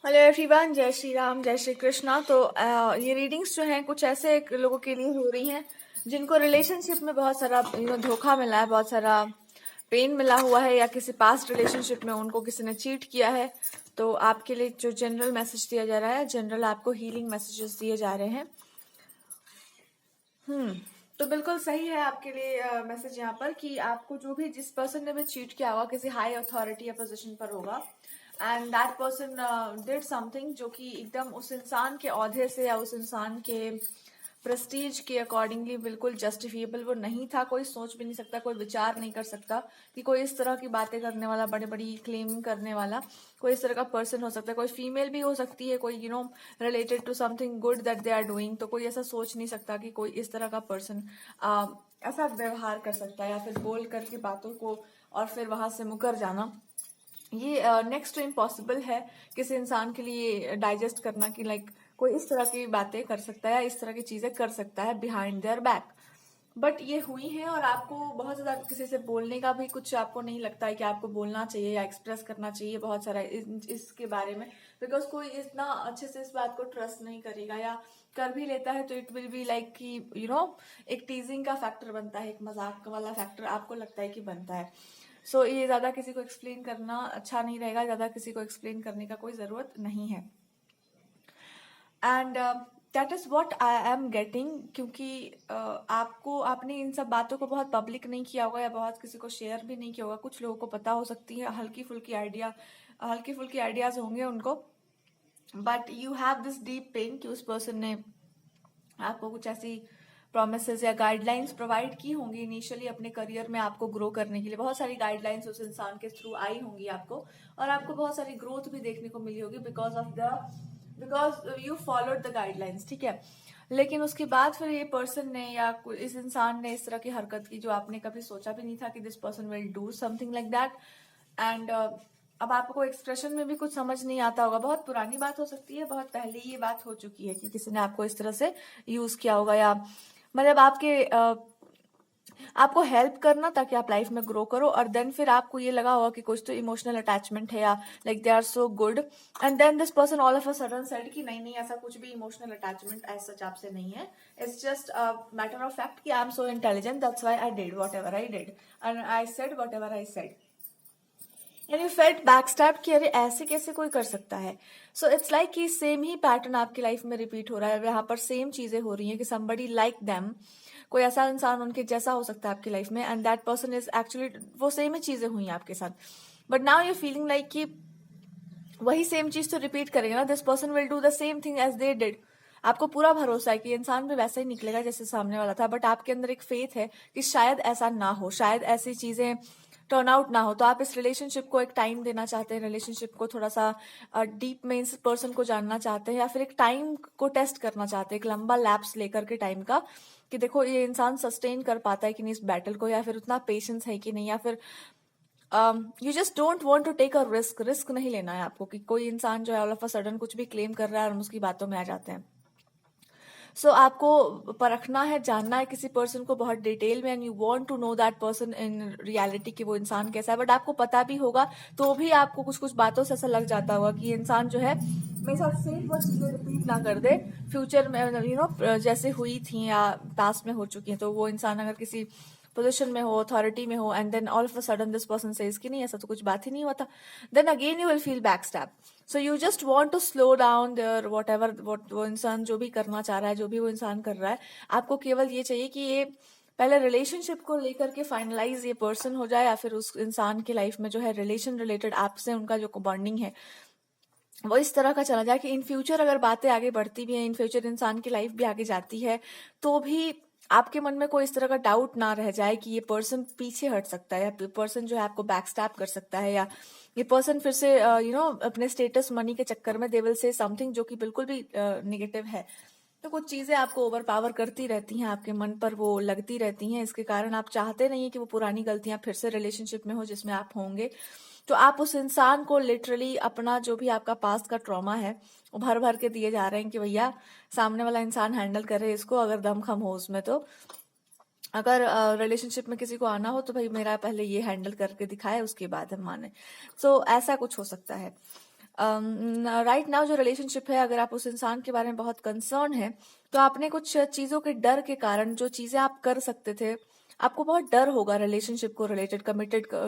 Hello everyone, जय श्री राम, जय श्री कृष्णा। तो ये रीडिंग्स जो हैं कुछ ऐसे लोगों के लिए हो रही हैं जिनको रिलेशनशिप में बहुत सारा धोखा मिला है, बहुत सारा पेन मिला हुआ है, या किसी पास्ट रिलेशनशिप में उनको किसी ने चीट किया है। तो आपके लिए जो जनरल मैसेज दिया जा रहा है, जनरल आपको हीलिंग मैसेजेस दिए जा रहे हैं। तो बिल्कुल सही है आपके लिए मैसेज यहाँ पर कि आपको जो भी जिस पर्सन ने भी चीट किया होगा किसी हाई अथॉरिटी या पोजीशन पर होगा, and that person did something जो कि एकदम उस इंसान के औहदे से या उस इंसान के प्रेस्टीज के अकॉर्डिंगली बिल्कुल जस्टिफिएबल वो नहीं था। कोई सोच भी नहीं सकता, कोई विचार नहीं कर सकता कि कोई इस तरह की बातें करने वाला, बड़े बड़ी क्लेम करने वाला कोई इस तरह का पर्सन हो सकता है। कोई फीमेल भी हो सकती है, कोई related to something good that they are doing. तो कोई ऐसा सोच नहीं सकता कि कोई इस तरह का पर्सन ऐसा व्यवहार कर सकता है या फिर बोल करके बातों को और फिर वहां से मुकर जाना। ये नेक्स्ट टू इम्पॉसिबल है किसी इंसान के लिए डाइजेस्ट करना कि लाइक कोई इस तरह की बातें कर सकता है या इस तरह की चीजें कर सकता है बिहाइंड देयर बैक। बट ये हुई है और आपको बहुत ज्यादा किसी से बोलने का भी कुछ आपको नहीं लगता है कि आपको बोलना चाहिए या एक्सप्रेस करना चाहिए बहुत सारा इसके बारे में, बिकॉज कोई इतना अच्छे से इस बात को ट्रस्ट नहीं करेगा, या कर भी लेता है तो इट विल बी लाइक कि एक टीजिंग का फैक्टर बनता है, एक मजाक वाला फैक्टर आपको लगता है कि बनता है। सो ये ज्यादा किसी को एक्सप्लेन करना अच्छा नहीं रहेगा, ज्यादा किसी को एक्सप्लेन करने का कोई जरूरत नहीं है। And that is what I am getting, क्योंकि आपने इन सब बातों को बहुत पब्लिक नहीं किया होगा या बहुत किसी को शेयर भी नहीं किया होगा। कुछ लोगों को पता हो सकती है, हल्की फुल्की आइडियाज होंगे उनको, but you have this deep pain कि उस पर्सन ने आपको कुछ ऐसी प्रोमिसेस या गाइडलाइंस प्रोवाइड की होंगी इनिशियली अपने करियर में आपको ग्रो करने के लिए। बहुत सारी गाइडलाइंस उस इंसान के थ्रू आई होंगी आपको, और आपको बहुत सारी ग्रोथ भी देखने को मिली होगी because you followed the guidelines, ठीक है। लेकिन उसके बाद फिर ये पर्सन ने या इस इंसान ने इस तरह की हरकत की जो आपने कभी सोचा भी नहीं था कि this person will do something like that. And अब आपको एक्सप्रेशन में भी कुछ समझ नहीं आता होगा। बहुत पुरानी बात हो सकती है, बहुत पहले ये बात हो चुकी है कि किसी ने आपको इस तरह से यूज किया होगा, या मतलब आपको हेल्प करना ताकि आप लाइफ में ग्रो करो, और देन फिर आपको ये लगा होगा कि कुछ तो इमोशनल अटैचमेंट है या like they are so good, and then this person all of a sudden said कि नहीं नहीं, ऐसा कुछ भी इमोशनल अटैचमेंट एज सच आपसे नहीं है। It's just a matter of fact कि I am so intelligent, that's why I did whatever I did and I said whatever I said, and you felt backstab कि अरे ऐसे कैसे कोई कर सकता है। सो इट्स लाइक कि सेम ही पैटर्न आपकी लाइफ में रिपीट हो रहा है। यहाँ पर सेम चीजें हो रही हैं कि somebody लाइक देम, कोई ऐसा इंसान उनके जैसा हो सकता है आपकी लाइफ में, and that person is actually वो सेम ही चीजें हुई हैं आपके साथ। But now you feeling like कि वही सेम चीज तो रिपीट करेंगे ना, this person will do the same thing as they did. आपको पूरा भरोसा है कि इंसान भी वैसा ही निकलेगा जैसे सामने वाला था, बट आपके अंदर एक फेथ है कि शायद ऐसा ना हो, शायद ऐसी चीजें टर्न आउट ना हो। तो आप इस रिलेशनशिप को एक टाइम देना चाहते हैं, रिलेशनशिप को थोड़ा सा डीप में इस पर्सन को जानना चाहते हैं, या फिर एक टाइम को टेस्ट करना चाहते हैं, एक लंबा लैप्स लेकर के टाइम का, कि देखो ये इंसान सस्टेन कर पाता है कि नहीं इस बैटल को, या फिर उतना पेशेंस है कि नहीं, या फिर you just don't want to take a risk नहीं लेना है आपको कि कोई इंसान जो है ऑल ऑफ अ सडन कुछ भी क्लेम कर रहा है और हम उसकी बातों में आ जाते हैं। सो आपको परखना है, जानना है किसी पर्सन को बहुत डिटेल में, and you want to know that person in reality कि वो इंसान कैसा है। बट आपको पता भी होगा तो भी आपको कुछ कुछ बातों से ऐसा लग जाता होगा कि ये इंसान जो है मेरे साथ सेम वो चीजें रिपीट ना कर दे फ्यूचर में, जैसे हुई थी या पास्ट में हो चुकी है। तो वो इंसान अगर किसी पोजिशन में हो, अथॉरिटी में हो, and then all of a sudden this person says कि नहीं ऐसा तो कुछ बात ही नहीं हुआ था, then again you will feel back step. So you just want to slow down there whatever वो इंसान जो भी करना चाह रहा है, जो भी वो इंसान कर रहा है, आपको केवल ये चाहिए कि ये पहले रिलेशनशिप को लेकर के फाइनलाइज ये पर्सन हो जाए, या फिर उस इंसान की लाइफ में जो है रिलेशन रिलेटेड आपसे उनका जो बॉन्डिंग है वो इस तरह का चला जाए कि इन फ्यूचर अगर बातें आगे बढ़ती भी हैं, इन फ्यूचर इंसान की लाइफ भी आगे जाती है, तो भी आपके मन में कोई इस तरह का डाउट ना रह जाए कि ये पर्सन पीछे हट सकता है, या पर्सन जो है आपको बैकस्टैप कर सकता है, या ये पर्सन फिर से अपने स्टेटस मनी के चक्कर में दे विल से समथिंग जो कि बिल्कुल भी निगेटिव है। तो कुछ चीजें आपको ओवर पावर करती रहती हैं, आपके मन पर वो लगती रहती हैं, इसके कारण आप चाहते नहीं है कि वो पुरानी गलतियां फिर से रिलेशनशिप में हो जिसमें आप होंगे। तो आप उस इंसान को लिटरली अपना जो भी आपका पास्ट का ट्रॉमा है वो भर भर के दिए जा रहे हैं कि भैया सामने वाला इंसान हैंडल करे इसको, अगर दमखम हो उसमें तो। अगर रिलेशनशिप में किसी को आना हो तो भाई मेरा पहले ये हैंडल करके दिखाए, उसके बाद हम माने। सो ऐसा कुछ हो सकता है। राइट नाउ जो रिलेशनशिप है, अगर आप उस इंसान के बारे में बहुत कंसर्न है, तो आपने कुछ चीजों के डर के कारण जो चीजें आप कर सकते थे, आपको बहुत डर होगा रिलेशनशिप को रिलेटेड,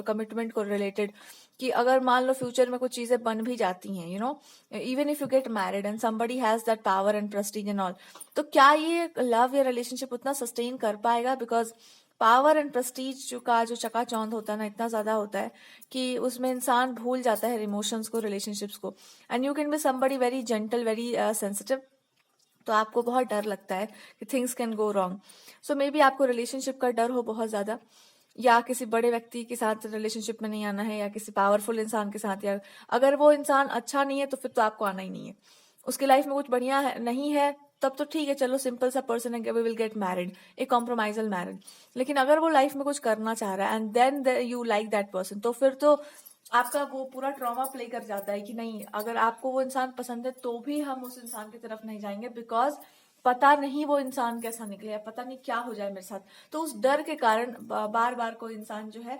कमिटमेंट को रिलेटेड, कि अगर मान लो फ्यूचर में कुछ चीजें बन भी जाती हैं, even if you get married and somebody has that power and Prestige and all, तो क्या ये लव या रिलेशनशिप उतना सस्टेन कर पाएगा? बिकॉज पावर एंड प्रेस्टीज का जो चकाचौंध होता है ना, इतना ज्यादा होता है कि उसमें इंसान भूल जाता है इमोशंस को, रिलेशनशिप्स को। And you can be somebody very gentle, very sensitive, तो आपको बहुत डर लगता है कि things can go wrong. So may be आपको रिलेशनशिप का डर हो बहुत ज्यादा, या किसी बड़े व्यक्ति के साथ रिलेशनशिप में नहीं आना है, या किसी पावरफुल इंसान के साथ, या अगर वो इंसान अच्छा नहीं है तो फिर तो आपको आना ही नहीं है। उसकी लाइफ में कुछ बढ़िया है नहीं है, तब तो ठीक है, चलो सिंपल सा पर्सन है, we will get married, a compromisal married. लेकिन अगर वो लाइफ में कुछ करना चाह रहा है and then you like that person, तो फिर तो आपका वो पूरा ट्रॉमा प्ले कर जाता है कि नहीं, अगर आपको वो इंसान पसंद है तो भी हम उस इंसान की तरफ नहीं जाएंगे, बिकॉज पता नहीं वो इंसान कैसा निकले, या पता नहीं क्या हो जाए मेरे साथ। तो उस डर के कारण बार बार कोई इंसान जो है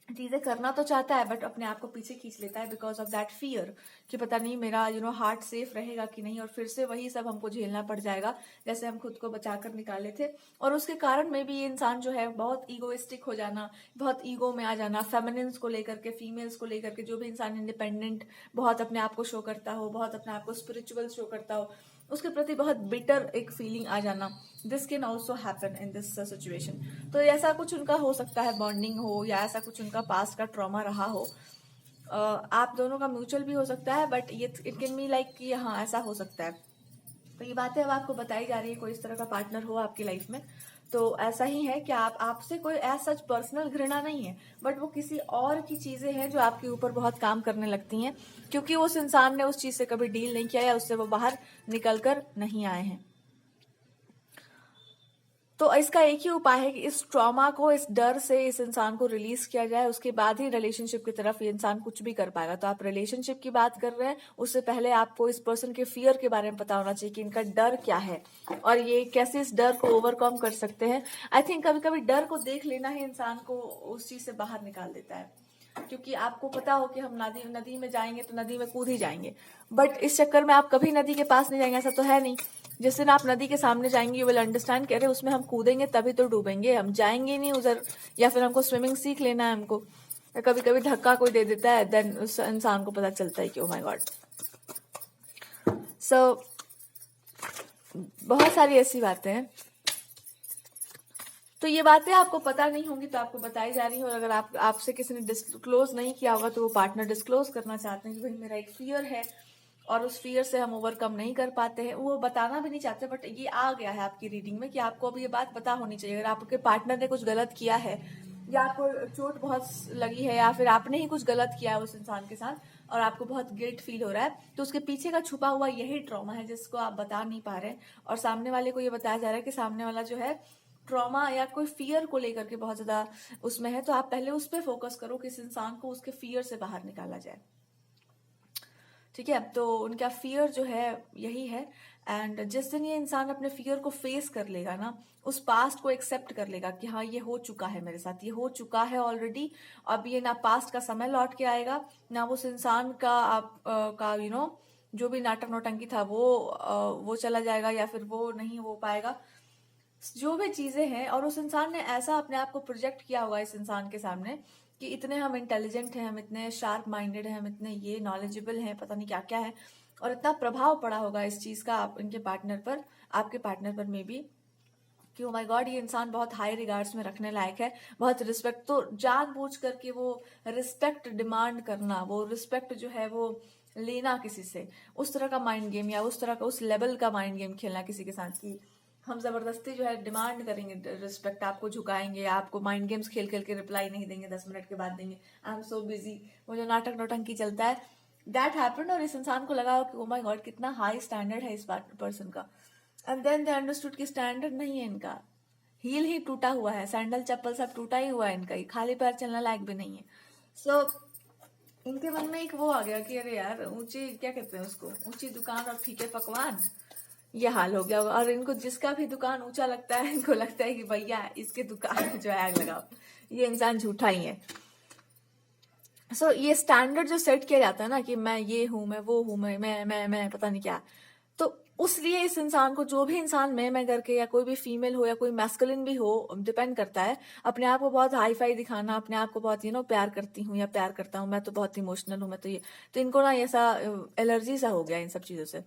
चीजें करना तो चाहता है, बट अपने आप को पीछे खींच लेता है बिकॉज ऑफ दैट फियर, कि पता नहीं मेरा हार्ट सेफ रहेगा कि नहीं, और फिर से वही सब हमको झेलना पड़ जाएगा जैसे हम खुद को बचाकर निकाले थे। और उसके कारण में भी ये इंसान जो है बहुत ईगोइस्टिक हो जाना, बहुत ईगो में आ जाना, फेमिनिन्स को लेकर के, फीमेल्स को लेकर के, जो भी इंसान इंडिपेंडेंट बहुत अपने आप को शो करता हो, बहुत अपने आप को स्पिरिचुअल शो करता हो, उसके प्रति बहुत बिटर एक फीलिंग आ जाना। This can also happen in this situation. तो ऐसा कुछ उनका हो सकता है, बॉन्डिंग हो, या ऐसा कुछ उनका पास्ट का ट्रॉमा रहा हो। आप दोनों का म्यूचुअल भी हो सकता है, बट ये इट कैन बी लाइक कि हाँ ऐसा हो सकता है। तो ये बातें अब आपको बताई जा रही है, कोई इस तरह का पार्टनर हो आपकी लाइफ में, तो ऐसा ही है कि आपसे कोई ऐसा सच पर्सनल घृणा नहीं है, बट वो किसी और की चीजें हैं जो आपके ऊपर बहुत काम करने लगती हैं, क्योंकि उस इंसान ने उस चीज से कभी डील नहीं किया, या उससे वो बाहर निकल कर नहीं आए हैं। तो इसका एक ही उपाय है कि इस ट्रॉमा को, इस डर से इस इंसान को रिलीज किया जाए, उसके बाद ही रिलेशनशिप की तरफ ये इंसान कुछ भी कर पाएगा। तो आप रिलेशनशिप की बात कर रहे हैं, उससे पहले आपको इस पर्सन के फियर के बारे में पता होना चाहिए कि इनका डर क्या है, और ये कैसे इस डर को ओवरकम कर सकते हैं। आई थिंक कभी कभी डर को देख लेना ही इंसान को उस चीज से बाहर निकाल देता है, क्योंकि आपको पता हो कि हम नदी में जाएंगे तो नदी में कूद ही जाएंगे, बट इस चक्कर में आप कभी नदी के पास नहीं जाएंगे, ऐसा तो है नहीं। जिस दिन आप नदी के सामने जाएंगे, यू विल अंडरस्टैंड, कह रहे उसमें हम कूदेंगे तभी तो डूबेंगे, हम जाएंगे नहीं उधर, या फिर हमको स्विमिंग सीख लेना है हमको। कभी कभी धक्का कोई दे देता है, देन उस इंसान को पता चलता है कि ओ माय गॉड। सो बहुत सारी ऐसी बातें हैं। तो ये बातें आपको पता नहीं होंगी तो आपको बताई जा रही है, और अगर आपसे किसी ने डिस्क्लोज नहीं किया होगा तो वो पार्टनर डिस्क्लोज करना चाहते हैं कि भाई मेरा एक फियर है, और उस फियर से हम ओवरकम नहीं कर पाते हैं, वो बताना भी नहीं चाहते, बट ये आ गया है आपकी रीडिंग में कि आपको अब ये बात पता होनी चाहिए। अगर आपके पार्टनर ने कुछ गलत किया है, या आपको चोट बहुत लगी है, या फिर आपने ही कुछ गलत किया है उस इंसान के साथ और आपको बहुत गिल्ट फील हो रहा है, तो उसके पीछे का छुपा हुआ यही ट्रॉमा है जिसको आप बता नहीं पा रहे हैं, और सामने वाले को ये बताया जा रहा है कि सामने वाला जो है ट्रॉमा या कोई फियर को लेकर के बहुत ज्यादा उसमें है। तो आप पहले उस पर फोकस करो कि इस इंसान को उसके फियर से बाहर निकाला जाए, ठीक है। तो उनका फियर जो है यही है, एंड जिस दिन ये इंसान अपने फियर को फेस कर लेगा ना, उस पास्ट को एक्सेप्ट कर लेगा कि हाँ ये हो चुका है मेरे साथ, ये हो चुका है ऑलरेडी, अब ये ना पास्ट का समय लौट के आएगा, ना उस इंसान का का जो भी नाटक नौटंकी था वो चला जाएगा, या फिर वो नहीं हो पाएगा, जो भी चीजें हैं। और उस इंसान ने ऐसा अपने आप को प्रोजेक्ट किया होगा इस इंसान के सामने कि इतने हम इंटेलिजेंट हैं, हम इतने शार्प माइंडेड हैं, हम इतने ये नॉलेजेबल हैं, पता नहीं क्या क्या है, और इतना प्रभाव पड़ा होगा इस चीज का इनके पार्टनर पर, आपके पार्टनर पर मे बी, कि ओ माय गॉड ये इंसान बहुत हाई रिगार्ड्स में रखने लायक है, बहुत रिस्पेक्ट, तो जानबूझ करके वो रिस्पेक्ट डिमांड करना, वो रिस्पेक्ट जो है वो लेना किसी से, उस तरह का माइंड गेम, या उस तरह का उस लेवल का माइंड गेम खेलना किसी के साथ की हम जबरदस्ती जो है डिमांड करेंगे रिस्पेक्ट, आपको झुकाएंगे, आपको माइंड गेम्स खेल खेल के रिप्लाई नहीं देंगे, 10 मिनट के बाद देंगे, आई एम सो बिजी, वो जो नाटक नौटंकी चलता है, दैट हैपेंड। और इस इंसान को लगा कि ओ माय गॉड कितना हाई स्टैंडर्ड है इस पर्सन का, एंड देन दे अंडरस्टूड कि स्टैंडर्ड नहीं है इनका, हील ही टूटा हुआ है, सैंडल चप्पल सब टूटा ही हुआ है इनका, ही खाली पैर चलने लायक भी नहीं है। सो इनके मन में एक वो आ गया कि अरे यार ऊंची, क्या कहते हैं उसको, ऊंची दुकान और फीके पकवान, ये हाल हो गया। और इनको जिसका भी दुकान ऊंचा लगता है, इनको लगता है कि भैया इसके दुकान में जो है आग लगाओ, ये इंसान झूठा ही है। सो ये स्टैंडर्ड जो सेट किया जाता है ना कि मैं ये हूं, मैं वो हूं, मैं पता नहीं क्या, तो उसलिए इस इंसान को, जो भी इंसान मैं करके, या कोई भी फीमेल हो या कोई मैस्कुलिन भी हो, डिपेंड करता है, अपने आप को बहुत हाई फाई दिखाना, अपने आप को बहुत प्यार करती हूँ या प्यार करता हूँ, मैं तो बहुत इमोशनल हूँ, मैं तो ये, तो इनको ना ऐसा एलर्जी सा हो गया इन सब चीजों से,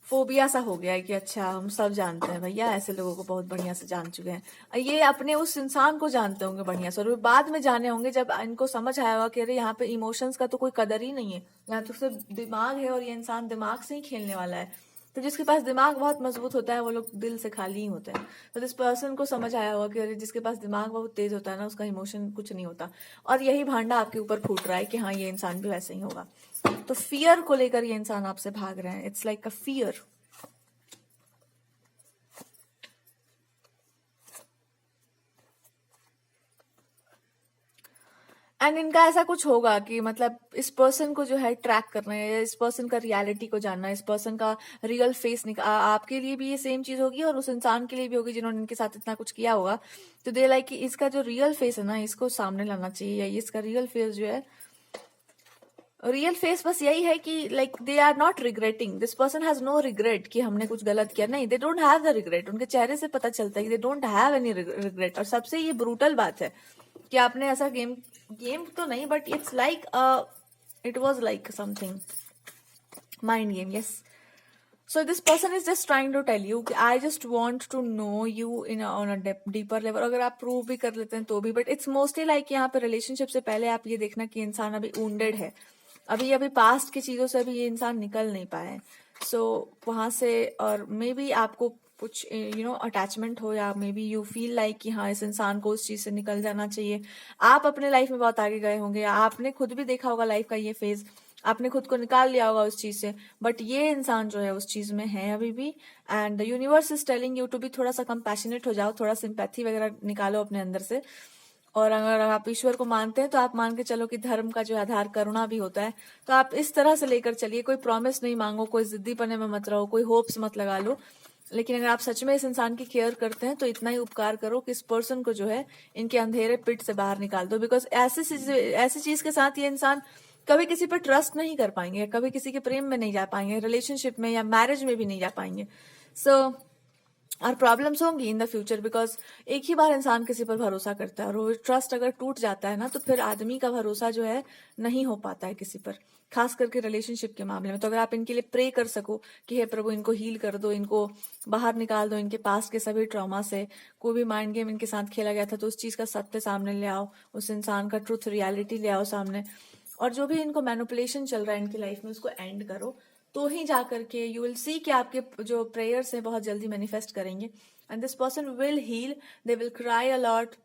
फोबिया सा हो गया है कि अच्छा हम सब जानते हैं भैया, ऐसे लोगों को बहुत बढ़िया से जान चुके हैं, ये अपने उस इंसान को जानते होंगे बढ़िया से, और बाद में जाने होंगे जब इनको समझ आया होगा कि अरे यहाँ पे इमोशंस का तो कोई कदर ही नहीं है, यहाँ तो सिर्फ दिमाग है और ये इंसान दिमाग से ही खेलने वाला है। तो जिसके पास दिमाग बहुत मजबूत होता है वो लोग दिल से खाली ही होते हैं। तो जिस पर्सन को समझ आया होगा कि अरे जिसके पास दिमाग बहुत तेज होता है ना, उसका इमोशन कुछ नहीं होता, और यही भांडा आपके ऊपर फूट रहा है कि हाँ ये इंसान भी वैसे ही होगा। तो फियर को लेकर ये इंसान आपसे भाग रहे हैं, it's like a fear. And इनका ऐसा कुछ होगा कि मतलब इस पर्सन को जो है ट्रैक करना है, इस पर्सन का रियलिटी को जानना है, इस पर्सन का रियल फेस आपके लिए भी ये सेम चीज होगी और उस इंसान के लिए भी होगी जिन्होंने इनके साथ इतना कुछ किया होगा। तो दे लाइक कि इसका जो रियल फेस है ना, इसको सामने लाना चाहिए, या इसका रियल फेस जो है, रियल फेस बस यही है कि like they are not regretting, this person has no regret कि हमने कुछ गलत किया, नहीं, they don't have the regret, उनके चेहरे से पता चलता है कि they don't have any regret. और सबसे ये ब्रूटल बात है कि आपने ऐसा गेम तो नहीं, but it's like it was like something mind game, yes. So this person is just trying to tell you कि I just want to know you in on a deeper level. अगर आप prove भी कर लेते हैं तो भी, but it's mostly like यहाँ पे रिलेशनशिप से पहले आप ये देखना कि इंसान अभी वुंडेड है, अभी पास्ट की चीजों से अभी ये इंसान निकल नहीं पाए। सो वहां से, और मे बी आपको कुछ अटैचमेंट हो, या may be you feel like कि हाँ इस इंसान को उस चीज से निकल जाना चाहिए। आप अपने लाइफ में बहुत आगे गए होंगे, या आपने खुद भी देखा होगा लाइफ का ये फेज, आपने खुद को निकाल लिया होगा उस चीज से, बट ये इंसान जो है उस चीज में है अभी भी। And the universe is telling you to भी थोड़ा सा कंपैशनेट हो जाओ, थोड़ा सिंपैथी वगैरह निकालो अपने अंदर से। और अगर आप ईश्वर को मानते हैं तो आप मान के चलो कि धर्म का जो आधार करुणा भी होता है, तो आप इस तरह से लेकर चलिए, कोई प्रॉमिस नहीं मांगो, कोई जिद्दी पने में मत रहो, कोई होप्स मत लगा लो, लेकिन अगर आप सच में इस इंसान की केयर करते हैं तो इतना ही उपकार करो कि इस पर्सन को जो है इनके अंधेरे पिट से बाहर निकाल दो। बिकॉज ऐसी चीज के साथ ये इंसान कभी किसी पर ट्रस्ट नहीं कर पाएंगे, कभी किसी के प्रेम में नहीं जा पाएंगे, रिलेशनशिप में या मैरिज में भी नहीं जा पाएंगे। सो और प्रॉब्लम्स होंगी इन द फ्यूचर, बिकॉज एक ही बार इंसान किसी पर भरोसा करता है, और वो ट्रस्ट अगर टूट जाता है ना, तो फिर आदमी का भरोसा जो है नहीं हो पाता है किसी पर, खास करके रिलेशनशिप के मामले में। तो अगर आप इनके लिए प्रे कर सको कि हे प्रभु इनको हील कर दो, इनको बाहर निकाल दो इनके पास के सभी ट्रॉमा से, कोई भी माइंड गेम इनके साथ खेला गया था तो उस चीज का सत्य सामने ले आओ, उस इंसान का ट्रुथ रियलिटी ले आओ सामने, और जो भी इनको मैनिपुलेशन चल रहा है इनकी लाइफ में उसको एंड करो, तो ही जा करके यू विल सी कि आपके जो प्रेयर्स हैं बहुत जल्दी मैनिफेस्ट करेंगे, and this person will heal, they will cry a lot.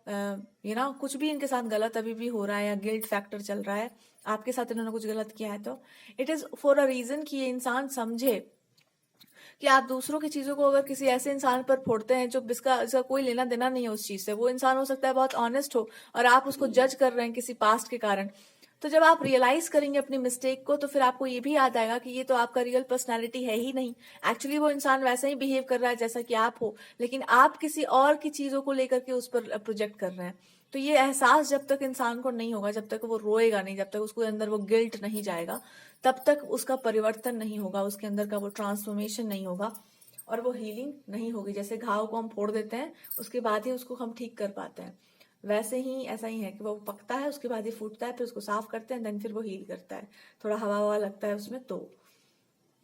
कुछ भी इनके साथ गलत अभी भी हो रहा है या गिल्ट फैक्टर चल रहा है, आपके साथ इन्होंने कुछ गलत किया है, तो it is for a reason कि ये इंसान समझे कि आप दूसरों की चीजों को अगर किसी ऐसे इंसान पर फोड़ते हैं जो इसका कोई लेना देना नहीं है उस चीज से, वो इंसान हो सकता है बहुत ऑनेस्ट हो, और आप उसको जज कर रहे हैं किसी पास्ट के कारण, तो जब आप रियलाइज करेंगे अपनी मिस्टेक को, तो फिर आपको ये भी याद आएगा कि ये तो आपका रियल पर्सनैलिटी है ही नहीं, एक्चुअली वो इंसान वैसा ही बिहेव कर रहा है जैसा कि आप हो, लेकिन आप किसी और की चीजों को लेकर के उस पर प्रोजेक्ट कर रहे हैं। तो ये एहसास जब तक इंसान को नहीं होगा, जब तक वो रोएगा नहीं, जब तक उसके अंदर वो गिल्ट नहीं जाएगा, तब तक उसका परिवर्तन नहीं होगा, उसके अंदर का वो ट्रांसफॉर्मेशन नहीं होगा, और वो हीलिंग नहीं होगी। जैसे घाव को हम फोड़ देते हैं उसके बाद ही उसको हम ठीक कर पाते हैं, वैसे ही ऐसा ही है कि वो पकता है उसके बाद ही फूटता है, फिर उसको साफ करते हैं, देन फिर वो हील करता है, थोड़ा हवा हवा लगता है उसमें, तो